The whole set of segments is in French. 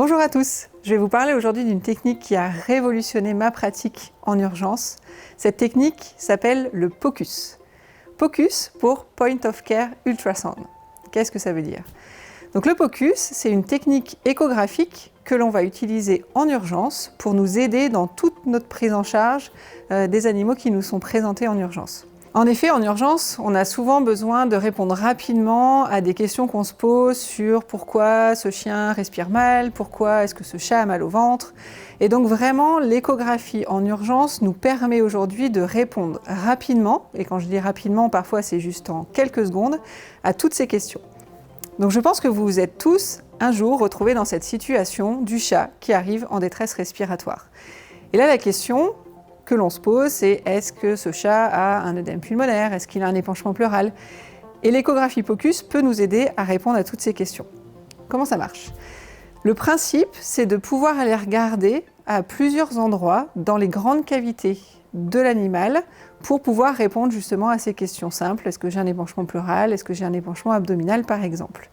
Bonjour à tous, je vais vous parler aujourd'hui d'une technique qui a révolutionné ma pratique en urgence. Cette technique s'appelle le POCUS. POCUS pour Point of Care Ultrasound. Qu'est-ce que ça veut dire? Donc le POCUS, c'est une technique échographique que l'on va utiliser en urgence pour nous aider dans toute notre prise en charge des animaux qui nous sont présentés en urgence. En effet, en urgence, on a souvent besoin de répondre rapidement à des questions qu'on se pose sur pourquoi ce chien respire mal, pourquoi est-ce que ce chat a mal au ventre. Et donc vraiment, l'échographie en urgence nous permet aujourd'hui de répondre rapidement, et quand je dis rapidement, parfois c'est juste en quelques secondes, à toutes ces questions. Donc je pense que vous vous êtes tous un jour retrouvés dans cette situation du chat qui arrive en détresse respiratoire. Et là, la question que l'on se pose, c'est est-ce que ce chat a un œdème pulmonaire? Est-ce qu'il a un épanchement pleural? Et l'échographie POCUS peut nous aider à répondre à toutes ces questions. Comment ça marche? Le principe, c'est de pouvoir aller regarder à plusieurs endroits dans les grandes cavités de l'animal pour pouvoir répondre justement à ces questions simples. Est-ce que j'ai un épanchement pleural? Est-ce que j'ai un épanchement abdominal, par exemple?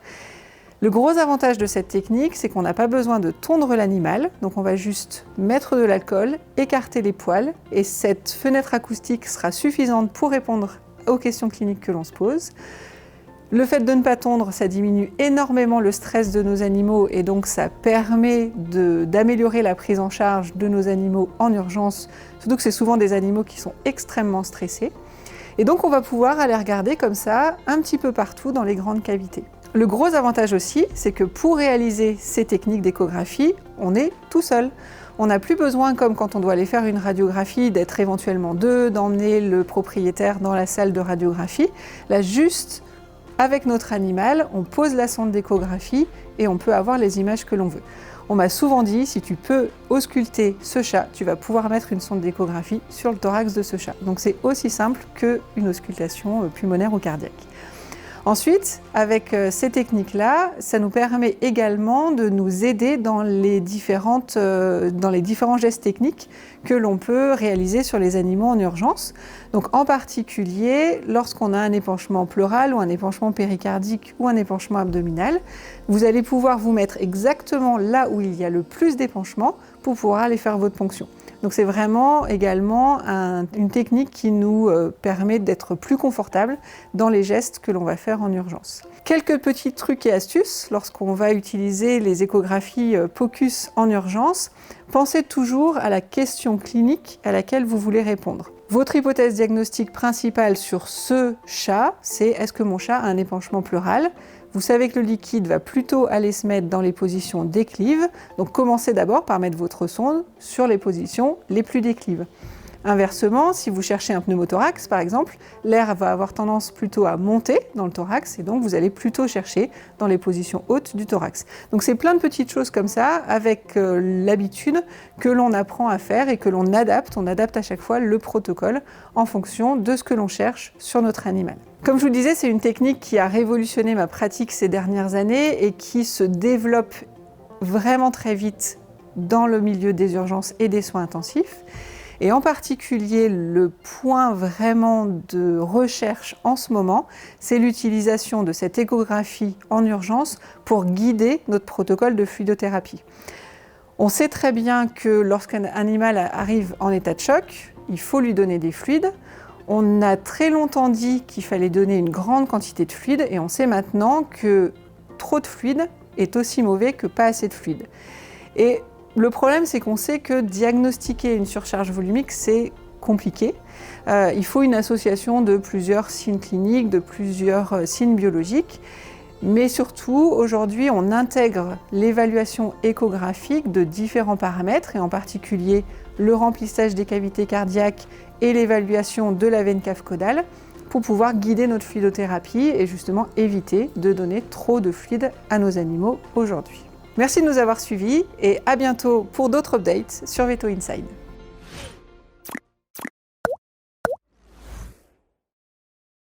Le gros avantage de cette technique, c'est qu'on n'a pas besoin de tondre l'animal, donc on va juste mettre de l'alcool, écarter les poils, et cette fenêtre acoustique sera suffisante pour répondre aux questions cliniques que l'on se pose. Le fait de ne pas tondre, ça diminue énormément le stress de nos animaux, et donc ça permet d'améliorer la prise en charge de nos animaux en urgence, surtout que c'est souvent des animaux qui sont extrêmement stressés. Et donc on va pouvoir aller regarder comme ça un petit peu partout dans les grandes cavités. Le gros avantage aussi, c'est que pour réaliser ces techniques d'échographie, on est tout seul. On n'a plus besoin, comme quand on doit aller faire une radiographie, d'être éventuellement deux, d'emmener le propriétaire dans la salle de radiographie. Là, juste avec notre animal, on pose la sonde d'échographie et on peut avoir les images que l'on veut. On m'a souvent dit, si tu peux ausculter ce chat, tu vas pouvoir mettre une sonde d'échographie sur le thorax de ce chat. Donc c'est aussi simple qu'une auscultation pulmonaire ou cardiaque. Ensuite, avec ces techniques-là, ça nous permet également de nous aider dans les différents gestes techniques que l'on peut réaliser sur les animaux en urgence. Donc en particulier, lorsqu'on a un épanchement pleural ou un épanchement péricardique ou un épanchement abdominal, vous allez pouvoir vous mettre exactement là où il y a le plus d'épanchement pour pouvoir aller faire votre ponction. Donc c'est vraiment également une technique qui nous permet d'être plus confortable dans les gestes que l'on va faire en urgence. Quelques petits trucs et astuces lorsqu'on va utiliser les échographies POCUS en urgence. Pensez toujours à la question clinique à laquelle vous voulez répondre. Votre hypothèse diagnostique principale sur ce chat, c'est est-ce que mon chat a un épanchement pleural? Vous savez que le liquide va plutôt aller se mettre dans les positions déclives, donc commencez d'abord par mettre votre sonde sur les positions les plus déclives. Inversement, si vous cherchez un pneumothorax par exemple, l'air va avoir tendance plutôt à monter dans le thorax et donc vous allez plutôt chercher dans les positions hautes du thorax. Donc c'est plein de petites choses comme ça avec l'habitude que l'on apprend à faire et que l'on adapte. On adapte à chaque fois le protocole en fonction de ce que l'on cherche sur notre animal. Comme je vous le disais, c'est une technique qui a révolutionné ma pratique ces dernières années et qui se développe vraiment très vite dans le milieu des urgences et des soins intensifs. Et en particulier, le point vraiment de recherche en ce moment, c'est l'utilisation de cette échographie en urgence pour guider notre protocole de fluidothérapie. On sait très bien que lorsqu'un animal arrive en état de choc, il faut lui donner des fluides. On a très longtemps dit qu'il fallait donner une grande quantité de fluide et on sait maintenant que trop de fluide est aussi mauvais que pas assez de fluide. Et le problème, c'est qu'on sait que diagnostiquer une surcharge volumique, c'est compliqué. Il faut une association de plusieurs signes cliniques, de plusieurs signes biologiques. Mais surtout, aujourd'hui, on intègre l'évaluation échographique de différents paramètres, et en particulier le remplissage des cavités cardiaques et l'évaluation de la veine cave caudale, pour pouvoir guider notre fluidothérapie et justement éviter de donner trop de fluide à nos animaux aujourd'hui. Merci de nous avoir suivis et à bientôt pour d'autres updates sur Veto Inside.